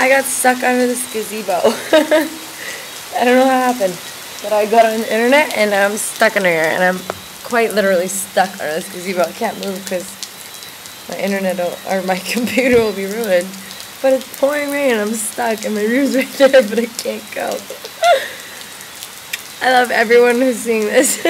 I got stuck under this gazebo. I don't know how it happened, but I got on the internet and I'm stuck under here, and I'm quite literally stuck under this gazebo. I can't move because my internet or my computer will be ruined. But it's pouring rain and I'm stuck, and my room's right there, but I can't go. I love everyone who's seeing this.